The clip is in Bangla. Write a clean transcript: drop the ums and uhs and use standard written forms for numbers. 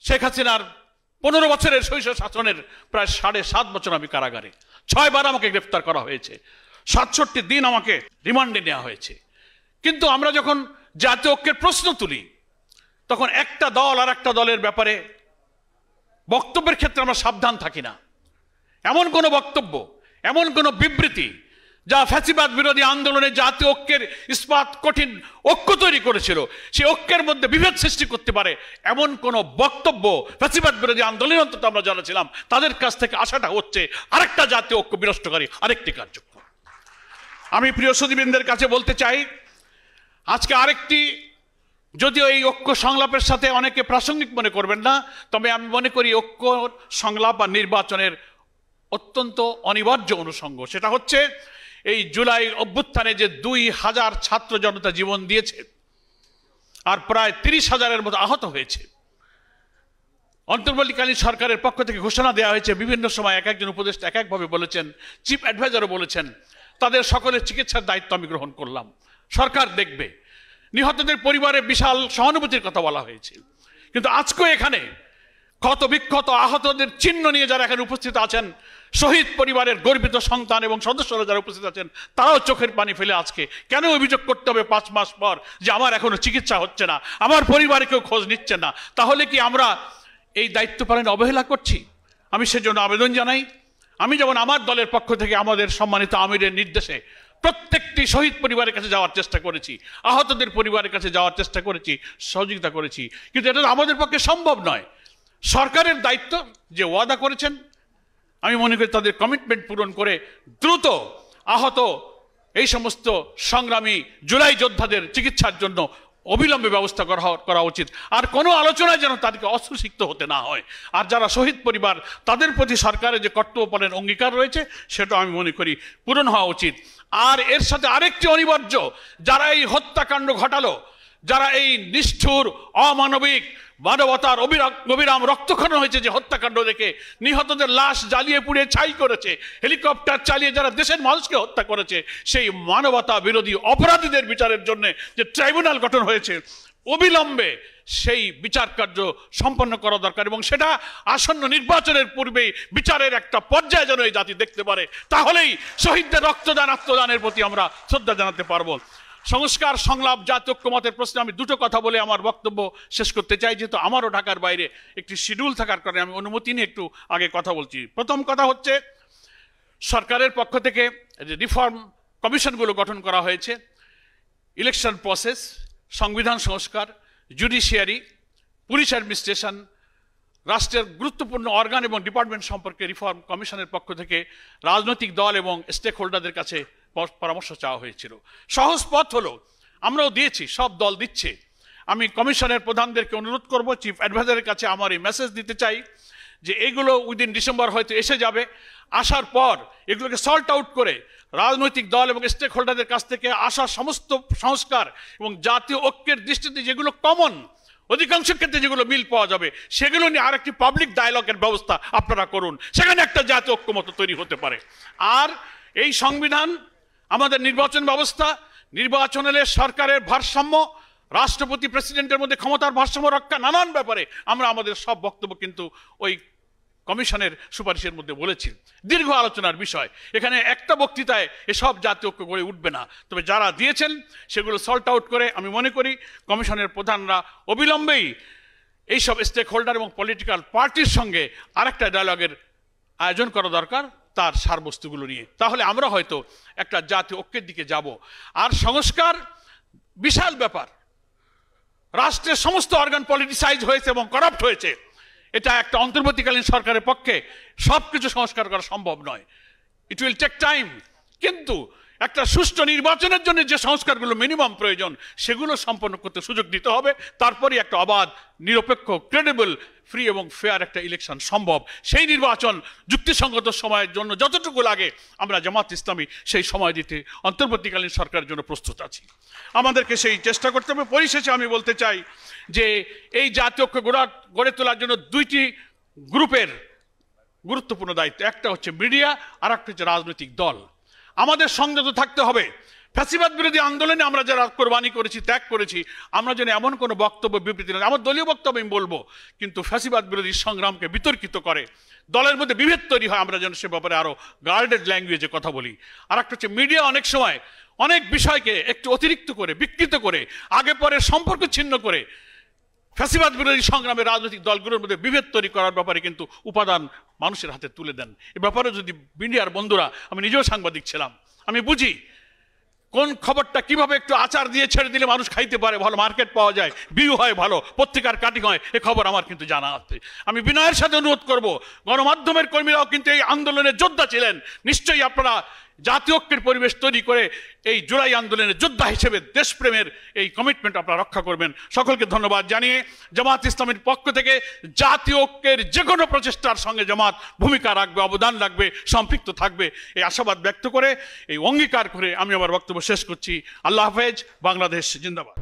শেখ হাসিনার 15 বছরের শৈশব শাসনের প্রায় 7.5 বছর আমি কারাগারে, 6 বার আমাকে গ্রেফতার করা হয়েছে, 67 দিন আমাকে রিমান্ডে নেওয়া হয়েছে। কিন্তু আমরা যখন জাতীয় ঐক্যের প্রশ্ন তুলি তখন একটা দল আর একটা দলের ব্যাপারে বক্তব্যের ক্ষেত্রে আমরা সাবধান থাকি না। এমন কোনো বক্তব্য, এমন কোনো বিবৃতি যা ফ্যাসিবাদ বিরোধী আন্দোলনে জাতীয় ঐক্যের ইস্পাত কঠিন ঐক্য তৈরি করেছিল, সেই ঐক্যের মধ্যে বিভেদ সৃষ্টি করতে পারে এমন কোনো বক্তব্য ফ্যাসিবাদ বিরোধী আন্দোলন অন্তত আমরা যারা ছিলাম তাদের কাছ থেকে আশাটা হচ্ছে আরেকটা জাতীয় ঐক্য বিনষ্টকারী আরেকটি কার্যক্রম। আমি প্রিয় সুধীবৃন্দের কাছে বলতে চাই, আজকে আরেকটি, যদিও এই ঐক্য সংলাপের সাথে অনেকে প্রাসঙ্গিক মনে করবেন না, তবে আমি মনে করি ঐক্য সংলাপ বা নির্বাচনের অত্যন্ত অনিবার্য অনুষঙ্গ। সেটা হচ্ছে এই জুলাই অভ্যুত্থানে যে 2000 ছাত্র জনতা জীবন দিয়েছে আর প্রায় 30,000-এর মতো আহত হয়েছে। অন্তর্বর্তীকালীন সরকারের পক্ষ থেকে ঘোষণা দেওয়া হয়েছে, বিভিন্ন সময় এক একজন উপদেষ্টা এক একভাবে বলেছেন, চিফ অ্যাডভাইজারও বলেছেন, তাদের সকলের চিকিৎসার দায়িত্ব আমি গ্রহণ করলাম, সরকার দেখবে। নিহতদের পরিবারে বিশাল সহানুভূতির কথা বলা হয়েছে। কিন্তু আজকে এখানে ক্ষত বিক্ষত আহতদের চিহ্ন নিয়ে যারা এখানে উপস্থিত আছেন, শহীদ পরিবারের গর্বিত সন্তান এবং সদস্যরা যারা উপস্থিত আছেন, তারাও চোখের পানি ফেলে আজকে কেন অভিযোগ করতে হবে 5 মাস পর যে আমার এখনো চিকিৎসা হচ্ছে না, আমার পরিবারে কেউ খোঁজ নিচ্ছে না? তাহলে কি আমরা এই দায়িত্ব পালনে অবহেলা করছি? আমি সেজন্য আবেদন জানাই। আমি যেমন আমার দলের পক্ষ থেকে আমাদের সম্মানিত আমিরের নির্দেশে প্রত্যেকটি শহীদ পরিবারের কাছে যাওয়ার চেষ্টা করেছি, আহতদের পরিবারের কাছে যাওয়ার চেষ্টা করেছি, সহযোগিতা করেছি, কিন্তু এটা আমাদের পক্ষে সম্ভব নয়। সরকারের দায়িত্ব, যে ওয়াদা করেছেন, আমি মনে করি তাদের কমিটমেন্ট পূরণ করে দ্রুত আহত এই সমস্ত সংগ্রামী জুলাই যোদ্ধাদের চিকিৎসার জন্য অবিলম্বে ব্যবস্থা করা উচিত। আর কোনো আলোচনায় যেন তাদেরকে অস্ত্রসিক্ত হতে না হয়। আর যারা শহীদ পরিবার, তাদের প্রতি সরকারের যে কর্তব্য পালনের অঙ্গীকার রয়েছে সেটা আমি মনে করি পূরণ হওয়া উচিত। আর এর সাথে আরেকটি অনিবার্য, যারা এই হত্যাকাণ্ড ঘটালো, যারা এই নিষ্ঠুর অমানবিক মানবতার অবিরাম রক্তক্ষরণ হয়েছে যে হত্যাকাণ্ড দেখে, নিহতদের লাশ জ্বালিয়ে পুড়িয়ে ছাই করেছে, হেলিকপ্টার চালিয়ে যারা দেশের মানুষকে হত্যা করেছে, সেই মানবতা বিরোধী অপরাধীদের বিচারের জন্য যে ট্রাইব্যুনাল গঠন হয়েছে, অবিলম্বে সেই বিচার কার্য সম্পন্ন করা দরকার এবং সেটা আসন্ন নির্বাচনের পূর্বেই বিচারের একটা পর্যায়ে যেন এই জাতি দেখতে পারে। তাহলেই শহীদদের রক্তদান আত্মদানের প্রতি আমরা শ্রদ্ধা জানাতে পারবো। সংস্কার সংলাপ জাতীয় ঐক্যমতের প্রশ্নে আমি দুটো কথা বলে আমার বক্তব্য শেষ করতে চাই, যেহেতু আমারও ঢাকার বাইরে একটি শিডিউল থাকার কারণে আমি অনুমতি নিয়ে একটু আগে কথা বলছি। প্রথম কথা হচ্ছে, সরকারের পক্ষ থেকে যে রিফর্ম কমিশনগুলো গঠন করা হয়েছে, ইলেকশন প্রসেস, সংবিধান সংস্কার, জুডিশিয়ারি, পুলিশ অ্যাডমিনিস্ট্রেশন, রাষ্ট্রের গুরুত্বপূর্ণ অর্গান এবং ডিপার্টমেন্ট সম্পর্কে রিফর্ম কমিশনের পক্ষ থেকে রাজনৈতিক দল এবং স্টেক হোল্ডারদের কাছে পরামর্শ চাওয়া হয়েছিল। সহজ পথ হলো, আমরাও দিয়েছি, সব দল দিচ্ছে। আমি কমিশনের প্রধানদেরকে অনুরোধ করব, চিফ অ্যাডভাইজারের কাছে আমার এই মেসেজ দিতে চাই যে এগুলো উইদিন ডিসেম্বর হয়তো এসে যাবে। আসার পর এগুলোকে সল্ট আউট করে রাজনৈতিক দল এবং স্টেক হোল্ডারদের কাছ থেকে আসা সমস্ত সংস্কার এবং জাতীয় ঐক্যের দৃষ্টিতে যেগুলো কমন, অধিকাংশ ক্ষেত্রে যেগুলো মিল পাওয়া যাবে, সেগুলো নিয়ে আরেকটি পাবলিক ডায়ালগের ব্যবস্থা আপনারা করুন, সেখানে একটা জাতীয় ঐক্যমত তৈরি হতে পারে। আর এই সংবিধান, আমাদের নির্বাচন ব্যবস্থা, নির্বাচন হলে সরকারের ভারসাম্য, রাষ্ট্রপতি প্রেসিডেন্টের মধ্যে ক্ষমতার ভারসাম্য রক্ষা, নানান ব্যাপারে আমরা আমাদের সব বক্তব্য কিন্তু ওই কমিশনের সুপারিশের মধ্যে বলেছি। দীর্ঘ আলোচনার বিষয়, এখানে একটা বক্তৃতায় এসব জাতীয় ঐক্য গড়ে উঠবে না। তবে যারা দিয়েছেন সেগুলো সল্ট আউট করে আমি মনে করি কমিশনের প্রধানরা অবিলম্বেই এইসব স্টেক হোল্ডার এবং পলিটিক্যাল পার্টির সঙ্গে আরেকটা ডায়ালগের আয়োজন করা দরকার তার সারবস্তুগুলো নিয়ে। তাহলে আমরা হয়তো একটা জাতীয় ঐক্যের দিকে যাব। আর সংস্কার বিশাল ব্যাপার, রাষ্ট্রের সমস্ত অর্গান পলিটিসাইজ হয়েছে এবং করাপ্ট হয়েছে। এটা একটা অন্তর্বর্তীকালীন সরকারের পক্ষে সবকিছু সংস্কার করা সম্ভব নয়, ইট উইল টেক টাইম। কিন্তু একটা সুষ্ঠু নির্বাচনের জন্য যে সংস্কারগুলো মিনিমাম প্রয়োজন সেগুলো সম্পন্ন করতে সুযোগ দিতে হবে। তারপরে একটা অবাধ, নিরপেক্ষ, ক্রেডিবল, ফ্রি এবং ফেয়ার একটা ইলেকশন সম্ভব। সেই নির্বাচন যুক্তিসঙ্গত সময়ের জন্য যতটুকু লাগে আমরা জামাত ইসলামী সেই সময় দিতে অন্তর্বর্তীকালীন সরকারের জন্য প্রস্তুত আছি। আমাদেরকে সেই চেষ্টা করতে হবে। পরিশেষে আমি বলতে চাই যে এই জাতীয় ঐক্য গড়ে তোলার জন্য দুইটি গ্রুপের গুরুত্বপূর্ণ দায়িত্ব, একটা হচ্ছে মিডিয়া আর একটা হচ্ছে রাজনৈতিক দল। আমাদের সংযত থাকতে হবে। ফ্যাসিবাদ বিরোধী আন্দোলনে আমরা যারা কোরবানি করেছি, ত্যাগ করেছি, আমরা যেন এমন কোনো বক্তব্য বিবৃতি না, আমার দলীয় বক্তব্য আমি বলবো, কিন্তু ফ্যাসিবাদ বিরোধী সংগ্রামকে বিতর্কিত করে দলের মধ্যে বিভেদ তৈরি হয়, আমরা যেন সে ব্যাপারে আরো গার্ডেড ল্যাঙ্গুয়েজে কথা বলি। আর একটা হচ্ছে মিডিয়া অনেক সময় অনেক বিষয়কে একটু অতিরিক্ত করে, বিকৃত করে, আগে পরে সম্পর্ক ছিন্ন করে ফ্যাসিবাদ বিরোধী সংগ্রামে রাজনৈতিক দলগুলোর মধ্যে বিভেদ তৈরি করার ব্যাপারে কিন্তু উপাদান মানুষের হাতে তুলে দেন। এ ব্যাপারে যদি মিডিয়ার বন্ধুরা, আমি নিজেও সাংবাদিক ছিলাম, আমি বুঝি কোন খবরটা কিভাবে একটু আচার দিয়ে ছেড়ে দিলে মানুষ খাইতে পারে, ভালো মার্কেট পাওয়া যায়, ভিউ হয় ভালো, পত্রিকার কাটিং হয়, এ খবর আমার কিন্তু জানা আছে। আমি বিনয়ের সাথে অনুরোধ করব, গণমাধ্যমের কর্মীরাও কিন্তু এই আন্দোলনের যোদ্ধা ছিলেন, নিশ্চয়ই আপনারা জাতীয় ঐক্যের পরিবেশ তৈরি করে এই জুলাই আন্দোলনের যোদ্ধা হিসেবে দেশপ্রেমের এই কমিটমেন্ট আপনারা রক্ষা করবেন। সকলকে ধন্যবাদ জানিয়ে জামাত ইসলামের পক্ষ থেকে জাতীয় ঐক্যের যে কোনো প্রচেষ্টার সঙ্গে জামাত ভূমিকা রাখবে, অবদান রাখবে, সম্পৃক্ত থাকবে, এই আশাবাদ ব্যক্ত করে, এই অঙ্গীকার করে আমি আমার বক্তব্য শেষ করছি। আল্লাহ হাফেজ। বাংলাদেশ জিন্দাবাদ।